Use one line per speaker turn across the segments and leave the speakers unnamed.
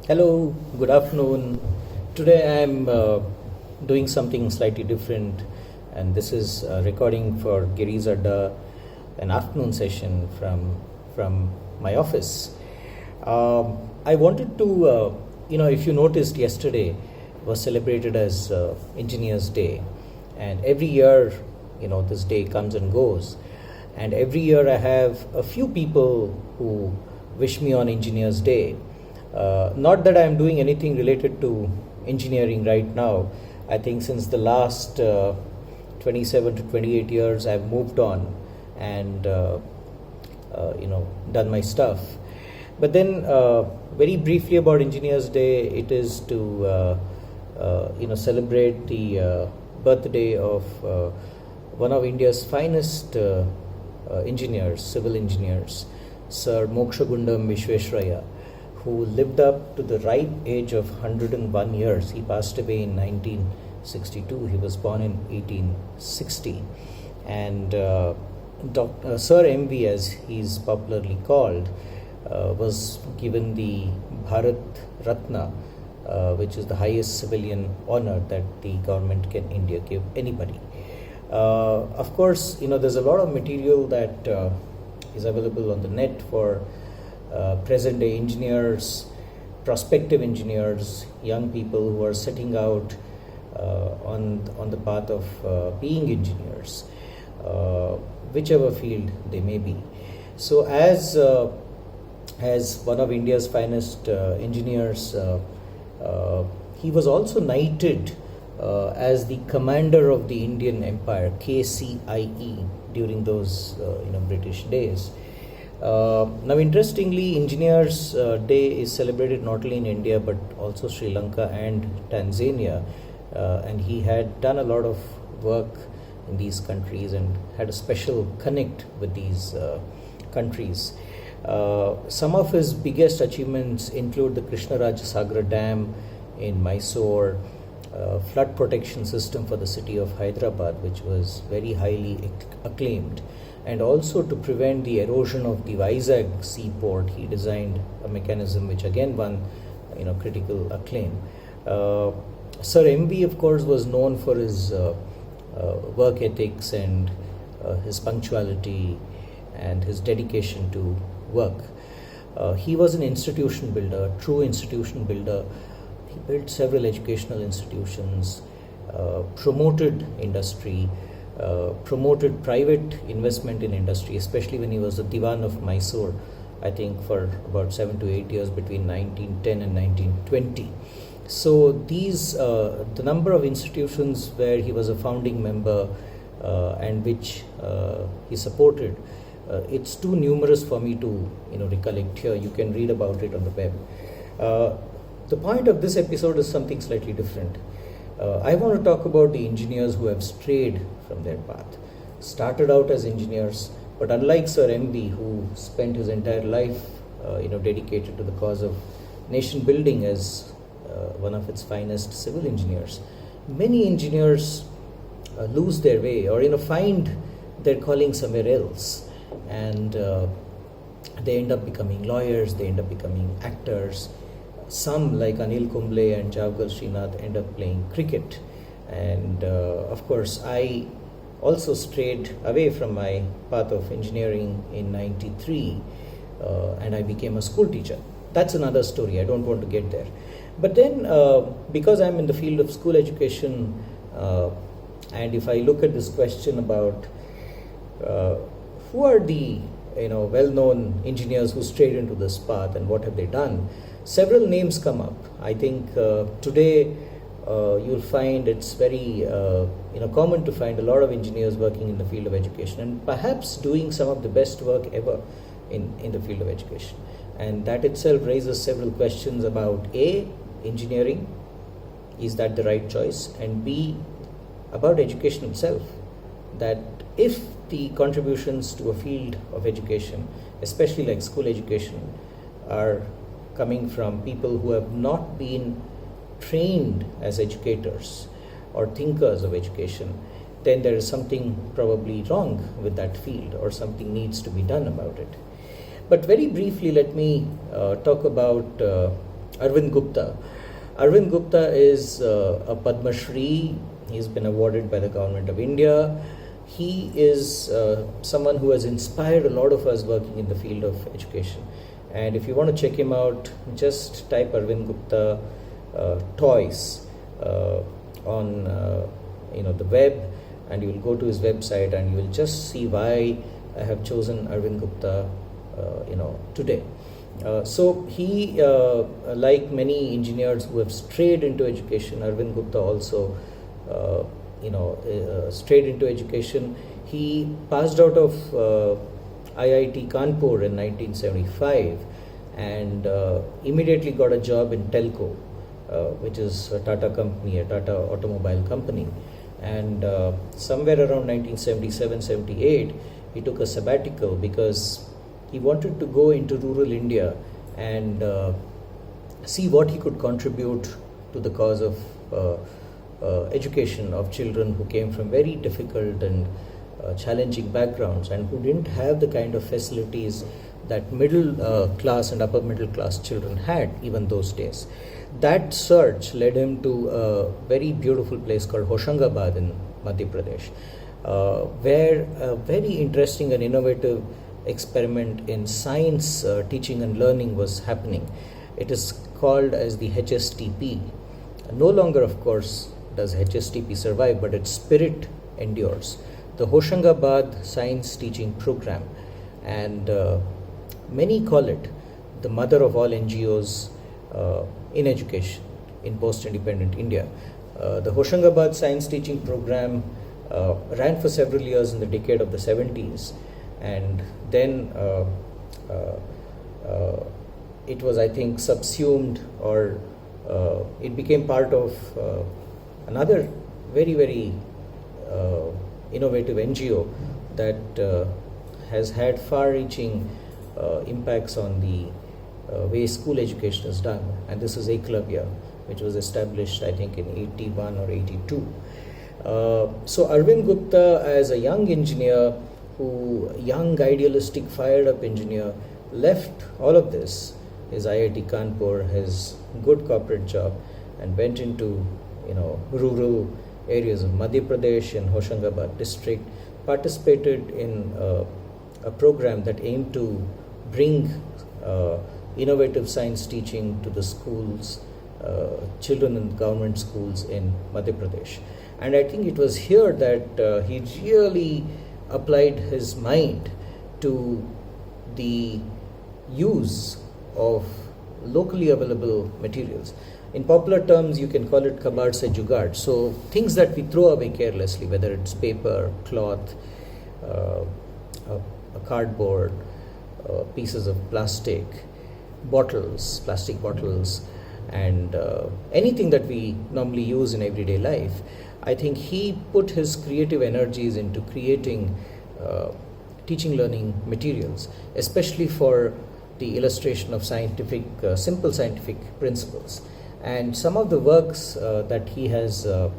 Hello, good afternoon. Today I'm doing something slightly different, and this is recording for Giri's Adda, an afternoon session from my office. I wanted to, if you noticed, yesterday was celebrated as Engineers Day, and every year, this day comes and goes, and every year I have a few people who wish me on Engineers Day. Not that I'm doing anything related to engineering right now. I think since the last 27 to 28 years, I've moved on and done my stuff. But then, very briefly about Engineers Day, it is to celebrate the birthday of one of India's finest engineers, civil engineers, Sir Mokshagundam Vishweshraya, who lived up to the ripe age of 101 years. He passed away in 1962. He was born in 1860. And Sir MV, as he's popularly called, was given the Bharat Ratna, which is the highest civilian honor that the government can India give anybody. Of course, there's a lot of material that is available on the net for present day engineers, prospective engineers, young people who are setting out on the path of being engineers, whichever field they may be. So as one of India's finest engineers, he was also knighted as the commander of the Indian Empire, KCIE, during those British days. Now, interestingly, Engineers Day is celebrated not only in India but also Sri Lanka and Tanzania, and he had done a lot of work in these countries and had a special connect with these countries. Some of his biggest achievements include the Krishnarajasagara Dam in Mysore, flood protection system for the city of Hyderabad, which was very highly acclaimed. And also to prevent the erosion of the Vizag seaport, he designed a mechanism which again won, critical acclaim. Sir MV, of course, was known for his work ethics and his punctuality and his dedication to work. He was an institution builder, true institution builder. He built several educational institutions, promoted industry, promoted private investment in industry, especially when he was the Diwan of Mysore, I think for about 7 to 8 years between 1910 and 1920. So these, the number of institutions where he was a founding member and which he supported, it's too numerous for me to recollect here. You can read about it on the web. The point of this episode is something slightly different. I want to talk about the engineers who have strayed from their path. Started out as engineers, but unlike Sir MV, who spent his entire life dedicated to the cause of nation building as one of its finest civil engineers, many engineers lose their way or find their calling somewhere else, and they end up becoming lawyers, they end up becoming actors. Some, like Anil Kumble and Javgal Srinath, end up playing cricket. And of course, I also strayed away from my path of engineering in 93 and I became a school teacher. That's another story. I don't want to get there. But then, because I'm in the field of school education, and if I look at this question about who are the well-known engineers who strayed into this path and what have they done, several names come up. I think today you'll find it's very common to find a lot of engineers working in the field of education and perhaps doing some of the best work ever in the field of education. And that itself raises several questions about A, engineering, is that the right choice? And B, about education itself, that if the contributions to a field of education, especially like school education, are coming from people who have not been trained as educators or thinkers of education, then there is something probably wrong with that field or something needs to be done about it. But very briefly, let me talk about Arvind Gupta. Arvind Gupta is a Padma Shri. He's been awarded by the Government of India. He is someone who has inspired a lot of us working in the field of education. And if you want to check him out, just type Arvind Gupta toys on the web, and you will go to his website and you will just see why I have chosen Arvind Gupta today. So he, like many engineers who have strayed into education, Arvind Gupta also strayed into education. He passed out of IIT Kanpur in 1975 and immediately got a job in Telco, which is a Tata company, a Tata automobile company. And somewhere around 1977-78, he took a sabbatical because he wanted to go into rural India and see what he could contribute to the cause of education of children who came from very difficult and challenging backgrounds and who didn't have the kind of facilities that middle class and upper middle class children had even those days. That search led him to a very beautiful place called Hoshangabad in Madhya Pradesh, where a very interesting and innovative experiment in science teaching and learning was happening. It is called as the HSTP. No longer, of course, does HSTP survive, but its spirit endures. The Hoshangabad Science Teaching Program, and many call it the mother of all NGOs in education in post-independent India. The Hoshangabad Science Teaching Program ran for several years in the decade of the 70s, and then it was, I think, subsumed, or it became part of another very, very innovative NGO that has had far-reaching impacts on the way school education is done, and this is Eklavya, which was established, I think, in 81 or 82. So Arvind Gupta, as a young engineer, young, idealistic, fired-up engineer, left all of this, his IIT Kanpur, his good corporate job, and went into rural areas of Madhya Pradesh and Hoshangabad district, participated in a program that aimed to bring innovative science teaching to the schools, children in government schools in Madhya Pradesh. And I think it was here that he really applied his mind to the use of locally available materials. In popular terms, you can call it kabad se jugaad. So things that we throw away carelessly, whether it's paper, cloth, a cardboard, pieces of plastic, bottles, plastic bottles, and anything that we normally use in everyday life. I think he put his creative energies into creating teaching learning materials, especially for the illustration of scientific, simple scientific principles. And some of the works that he has, all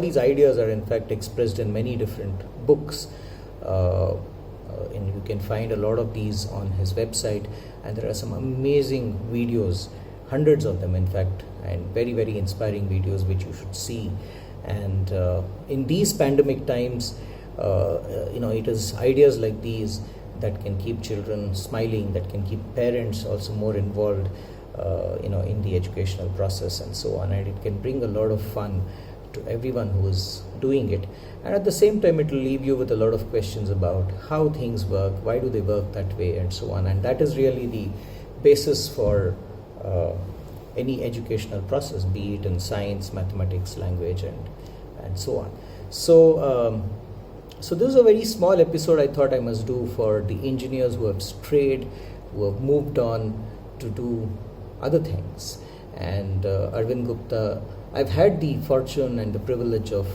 these ideas are in fact expressed in many different books. And you can find a lot of these on his website, and there are some amazing videos, hundreds of them in fact, and very, very inspiring videos which you should see. And in these pandemic times, it is ideas like these that can keep children smiling, that can keep parents also more involved in the educational process and so on, and it can bring a lot of fun to everyone who is doing it. And at the same time, it will leave you with a lot of questions about how things work, why do they work that way, and so on. And that is really the basis for any educational process, be it in science, mathematics, language, and so on. So this is a very small episode I thought I must do for the engineers who have strayed, who have moved on to do other things. And Arvind Gupta, I've had the fortune and the privilege of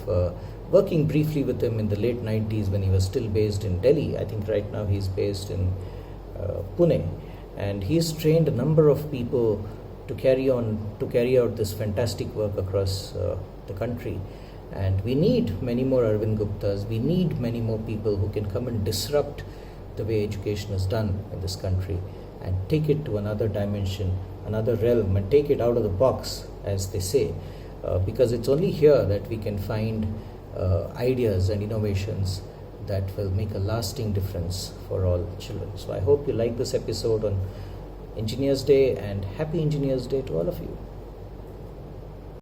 working briefly with him in the late 90s when he was still based in Delhi. I think right now he's based in Pune, and he's trained a number of people to carry out this fantastic work across the country. And we need many more Arvind Guptas. We need many more people who can come and disrupt the way education is done in this country. and take it to another dimension, another realm, and take it out of the box, as they say, because it's only here that we can find ideas and innovations that will make a lasting difference for all children. So I hope you like this episode on Engineers Day, and happy Engineers Day to all of you.